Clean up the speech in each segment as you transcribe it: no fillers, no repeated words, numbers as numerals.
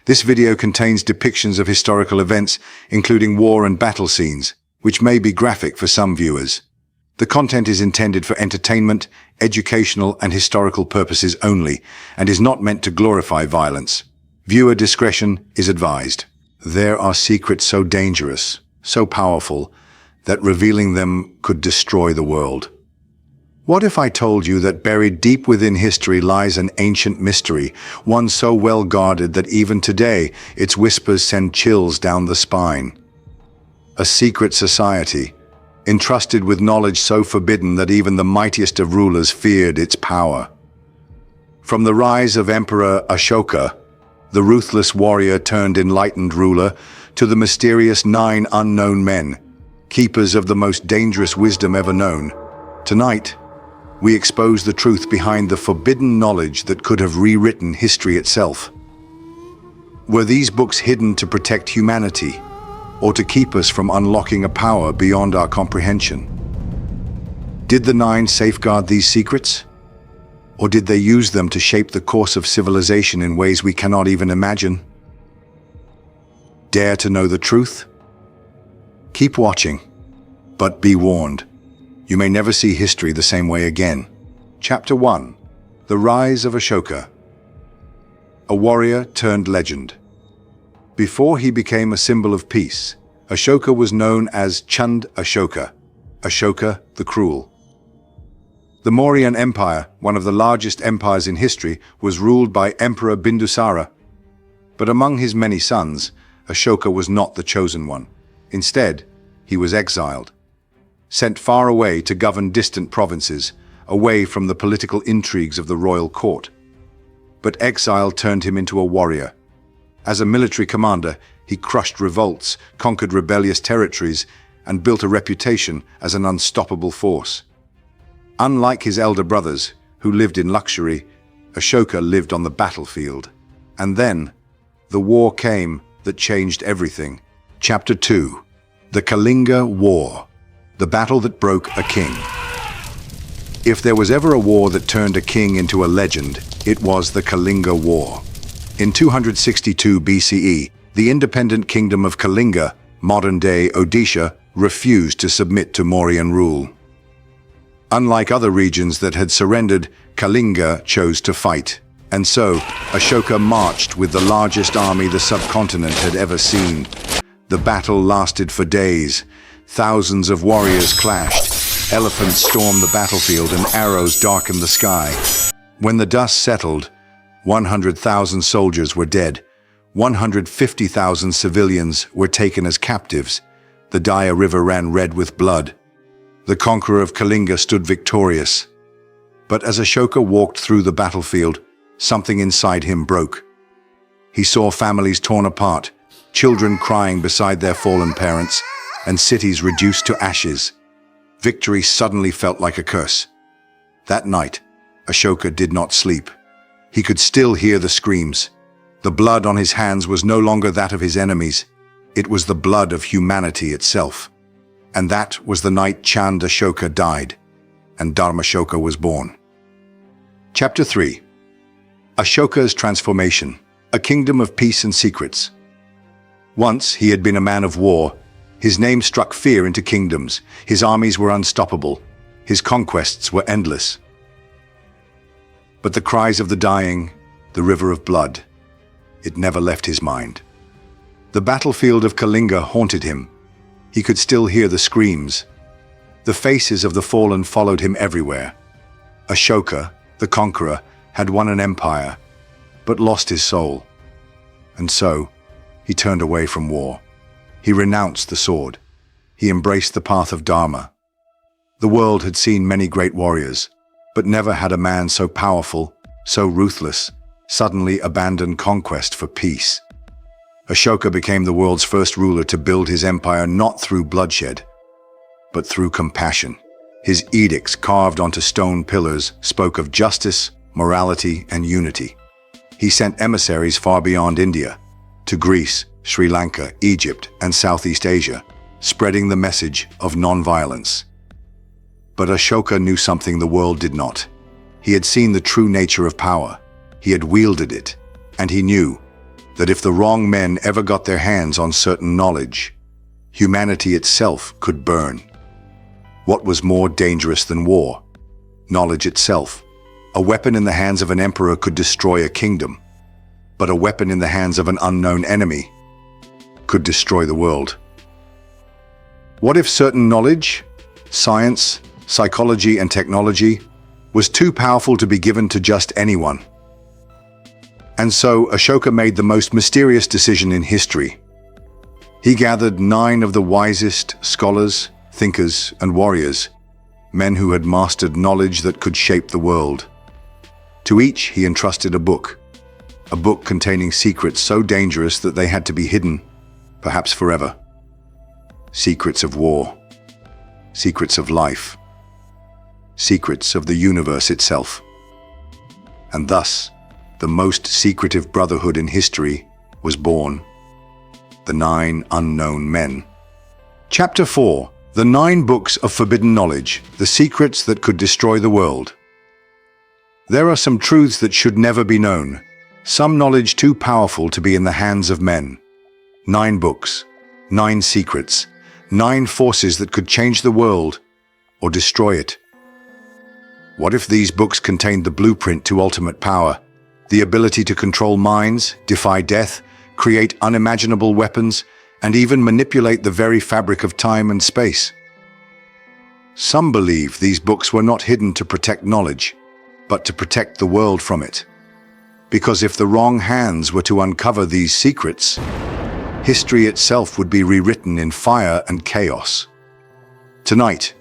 This video contains depictions of historical events, including war and battle scenes, which may be graphic for some viewers. The content is intended for entertainment, educational, and historical purposes only, and is not meant to glorify violence. Viewer discretion is advised. There are secrets so dangerous, so powerful, that revealing them could destroy the world. What if I told you that buried deep within history lies an ancient mystery, one so well guarded that even today its whispers send chills down the spine? A secret society, entrusted with knowledge so forbidden that even the mightiest of rulers feared its power. From the rise of Emperor Ashoka, the ruthless warrior turned enlightened ruler, to the mysterious 9 unknown men, keepers of the most dangerous wisdom ever known. Tonight, we expose the truth behind the forbidden knowledge that could have rewritten history itself. Were these books hidden to protect humanity, or to keep us from unlocking a power beyond our comprehension? Did the 9 safeguard these secrets? Or did they use them to shape the course of civilization in ways we cannot even imagine? Dare to know the truth? Keep watching, but be warned. You may never see history the same way again. Chapter 1. The Rise of Ashoka. A warrior turned legend. Before he became a symbol of peace, Ashoka was known as Chand Ashoka, Ashoka the Cruel. The Mauryan Empire, one of the largest empires in history, was ruled by Emperor Bindusara. But among his many sons, Ashoka was not the chosen one. Instead, he was exiled, sent far away to govern distant provinces, away from the political intrigues of the royal court. But exile turned him into a warrior. As a military commander, he crushed revolts, conquered rebellious territories, and built a reputation as an unstoppable force. Unlike his elder brothers, who lived in luxury, Ashoka lived on the battlefield. And then, the war came that changed everything. Chapter 2. The Kalinga War. The battle that broke a king. If there was ever a war that turned a king into a legend, it was the Kalinga War. In 262 BCE, the independent kingdom of Kalinga, modern-day Odisha, refused to submit to Mauryan rule. Unlike other regions that had surrendered, Kalinga chose to fight. And so, Ashoka marched with the largest army the subcontinent had ever seen. The battle lasted for days. Thousands of warriors clashed. Elephants stormed the battlefield and arrows darkened the sky. When the dust settled, 100,000 soldiers were dead. 150,000 civilians were taken as captives. The Daya River ran red with blood. The conqueror of Kalinga stood victorious. But as Ashoka walked through the battlefield, something inside him broke. He saw families torn apart, children crying beside their fallen parents, and cities reduced to ashes. Victory suddenly felt like a curse. That night, Ashoka did not sleep. He could still hear the screams. The blood on his hands was no longer that of his enemies. It was the blood of humanity itself. And that was the night Chand Ashoka died, and Dharmashoka was born. Chapter 3. Ashoka's Transformation, a Kingdom of Peace and Secrets. Once he had been a man of war. His name struck fear into kingdoms. His armies were unstoppable. His conquests were endless. But the cries of the dying, the river of blood, it never left his mind. The battlefield of Kalinga haunted him. He could still hear the screams. The faces of the fallen followed him everywhere. Ashoka, the conqueror, had won an empire, but lost his soul. And so, he turned away from war. He renounced the sword. He embraced the path of Dharma. The world had seen many great warriors, but never had a man so powerful, so ruthless, suddenly abandon conquest for peace. Ashoka became the world's first ruler to build his empire not through bloodshed, but through compassion. His edicts, carved onto stone pillars, spoke of justice, morality, and unity. He sent emissaries far beyond India, to Greece, Sri Lanka, Egypt, and Southeast Asia, spreading the message of non-violence. But Ashoka knew something the world did not. He had seen the true nature of power. He had wielded it, and he knew that if the wrong men ever got their hands on certain knowledge, humanity itself could burn. What was more dangerous than war? Knowledge itself. A weapon in the hands of an emperor could destroy a kingdom, but a weapon in the hands of an unknown enemy could destroy the world. What if certain knowledge, science, psychology, and technology was too powerful to be given to just anyone? And so Ashoka made the most mysterious decision in history. He gathered 9 of the wisest scholars, thinkers, and warriors, men who had mastered knowledge that could shape the world. To each he entrusted a book containing secrets so dangerous that they had to be hidden, perhaps forever. Secrets of war, secrets of life, secrets of the universe itself. And thus, the most secretive brotherhood in history was born. The 9 Unknown Men. Chapter 4. The 9 Books of Forbidden Knowledge, the secrets that could destroy the world. There are some truths that should never be known, some knowledge too powerful to be in the hands of men. 9 books, 9 secrets, 9 forces that could change the world or destroy it. What if these books contained the blueprint to ultimate power? The ability to control minds, defy death, create unimaginable weapons, and even manipulate the very fabric of time and space. Some believe these books were not hidden to protect knowledge, but to protect the world from it. Because if the wrong hands were to uncover these secrets, history itself would be rewritten in fire and chaos. Tonight,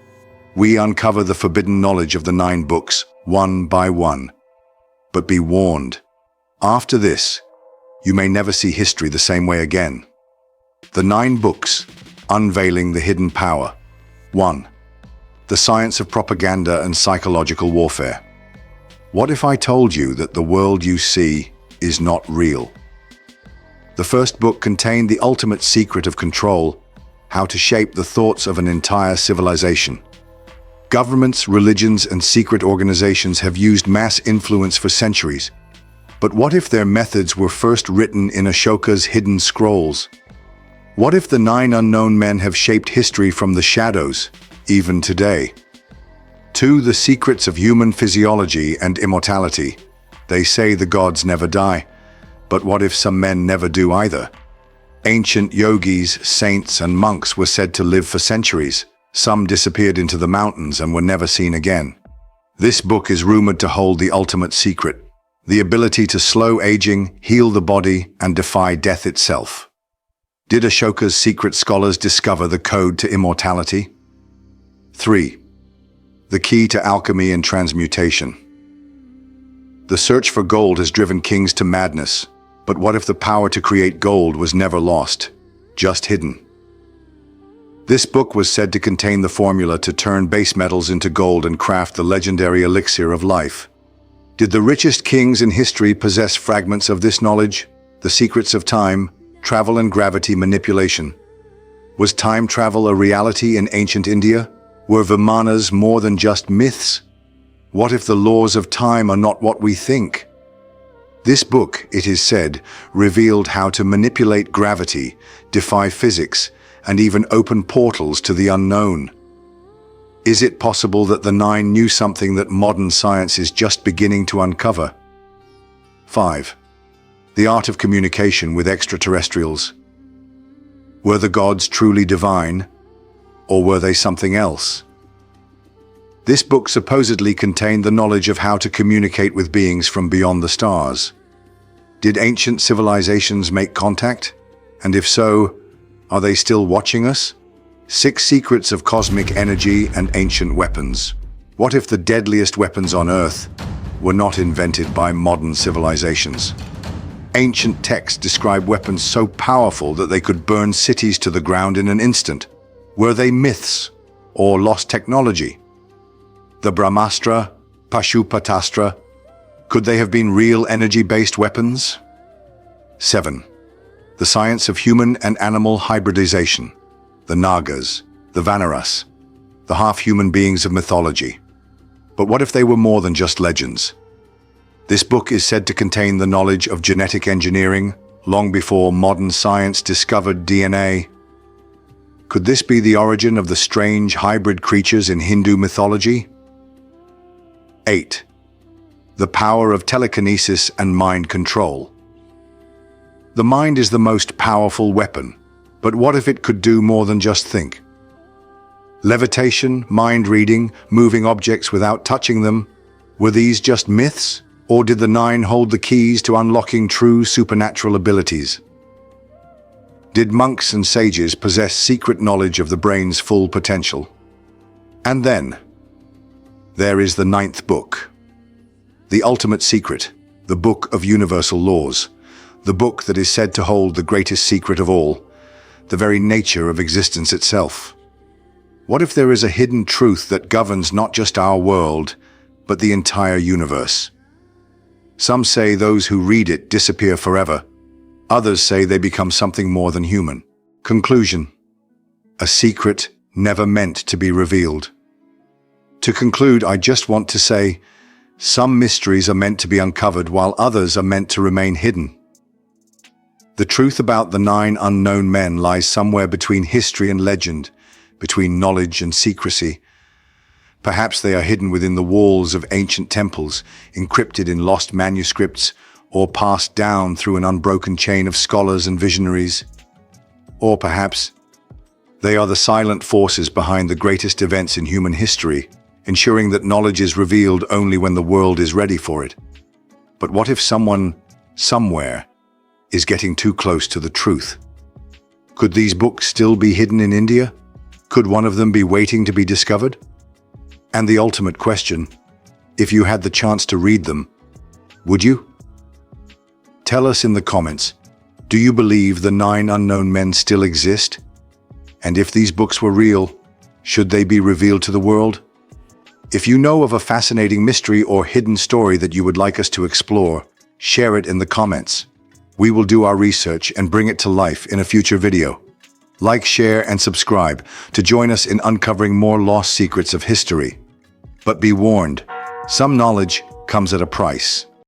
we uncover the forbidden knowledge of the 9 books, one by one. But be warned, after this, you may never see history the same way again. The 9 books, unveiling the hidden power. 1. The science of propaganda and psychological warfare. What if I told you that the world you see is not real? The first book contained the ultimate secret of control, how to shape the thoughts of an entire civilization. Governments, religions, and secret organizations have used mass influence for centuries. But what if their methods were first written in Ashoka's hidden scrolls? What if the 9 unknown men have shaped history from the shadows, even today? 2. The secrets of human physiology and immortality. They say the gods never die, but what if some men never do either? Ancient yogis, saints, and monks were said to live for centuries. Some disappeared into the mountains and were never seen again. This book is rumored to hold the ultimate secret, the ability to slow aging, heal the body, and defy death itself. Did Ashoka's secret scholars discover the code to immortality? 3. The key to alchemy and transmutation. The search for gold has driven kings to madness, but what if the power to create gold was never lost, just hidden? This book was said to contain the formula to turn base metals into gold and craft the legendary elixir of life. Did the richest kings in history possess fragments of this knowledge? The secrets of time, travel, and gravity manipulation. Was time travel a reality in ancient India? Were Vimanas more than just myths? What if the laws of time are not what we think? This book, it is said, revealed how to manipulate gravity, defy physics, and even open portals to the unknown. Is it possible that the 9 knew something that modern science is just beginning to uncover? 5. The art of communication with extraterrestrials. Were the gods truly divine, or were they something else? This book supposedly contained the knowledge of how to communicate with beings from beyond the stars. Did ancient civilizations make contact? And if so, are they still watching us? 6 secrets of cosmic energy and ancient weapons. What if the deadliest weapons on Earth were not invented by modern civilizations? Ancient texts describe weapons so powerful that they could burn cities to the ground in an instant. Were they myths or lost technology? The Brahmastra, Pashupatastra, could they have been real energy-based weapons? 7. The science of human and animal hybridization. The Nagas, the Vanaras, the half-human beings of mythology. But what if they were more than just legends? This book is said to contain the knowledge of genetic engineering, long before modern science discovered DNA? Could this be the origin of the strange hybrid creatures in Hindu mythology? 8. The power of telekinesis and mind control. The mind is the most powerful weapon, but what if it could do more than just think? Levitation, mind reading, moving objects without touching them, were these just myths? Or did the nine hold the keys to unlocking true supernatural abilities? Did monks and sages possess secret knowledge of the brain's full potential? And then, there is the ninth book. The ultimate secret, the book of universal laws, the book that is said to hold the greatest secret of all, the very nature of existence itself. What if there is a hidden truth that governs not just our world, but the entire universe? Some say those who read it disappear forever. Others say they become something more than human. Conclusion: a secret never meant to be revealed. To conclude, I just want to say, some mysteries are meant to be uncovered while others are meant to remain hidden. The truth about the 9 unknown men lies somewhere between history and legend, between knowledge and secrecy. Perhaps they are hidden within the walls of ancient temples, encrypted in lost manuscripts, or passed down through an unbroken chain of scholars and visionaries. Or perhaps they are the silent forces behind the greatest events in human history, ensuring that knowledge is revealed only when the world is ready for it. But what if someone, somewhere, is getting too close to the truth? Could these books still be hidden in India? Could one of them be waiting to be discovered? And the ultimate question, if you had the chance to read them, would you? Tell us in the comments, do you believe the 9 unknown men still exist? And if these books were real, should they be revealed to the world? If you know of a fascinating mystery or hidden story that you would like us to explore, share it in the comments. We will do our research and bring it to life in a future video. Like, share, and subscribe to join us in uncovering more lost secrets of history. But be warned, some knowledge comes at a price.